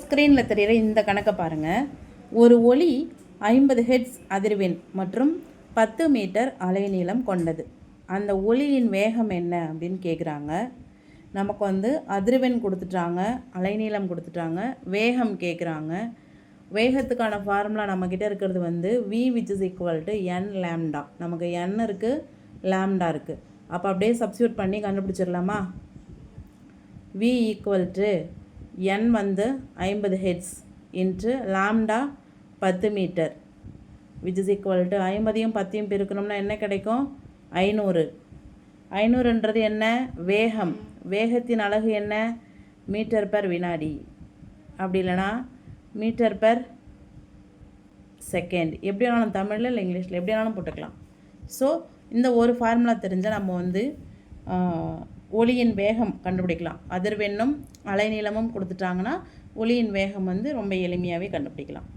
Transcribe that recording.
ஸ்க்ரீனில் தெரிகிற இந்த கணக்கை பாருங்கள். ஒரு ஒளி 50 ஹெர்ட்ஸ் அதிர்வெண் மற்றும் 10 மீட்டர் அலைநீளம் கொண்டது. அந்த ஒளியின் வேகம் என்ன அப்படின்னு கேட்குறாங்க. நமக்கு அதிர்வெண் கொடுத்துட்டாங்க, அலைநீளம் கொடுத்துட்டாங்க, வேகம் கேட்குறாங்க. வேகத்துக்கான ஃபார்முலா நம்மக்கிட்ட இருக்கிறது v which is equal to n lambda. நமக்கு n இருக்குது, லாம்டா இருக்குது. அப்போ அப்படியே சப்ஸ்டியூட் பண்ணி கண்டுபிடிச்சிடலாமா? v equal to n 50 hertz into lambda 10 metre which is equal to 50 10 பெருக்கணும்னா என்ன கிடைக்கும்? 500. 500ன்றது என்ன? வேகம். வேகத்தின் அலகு என்ன? மீட்டர் பெர் வினாடி, அப்படி இல்லைனா மீட்டர் பெர் செகண்ட். எப்படி வேணாலும் தமிழில் இல்லை இங்கிலீஷில் எப்படி வேணாலும் போட்டுக்கலாம். ஸோ இந்த ஒரு ஃபார்முலா தெரிஞ்சால் நம்ம ஒளியின் வேகம் கண்டுபிடிக்கலாம். அதிர்வெண்ணும் அலைநீளமும் கொடுத்துட்டாங்கன்னா ஒளியின் வேகம் ரொம்ப எளிமையாகவே கண்டுபிடிக்கலாம்.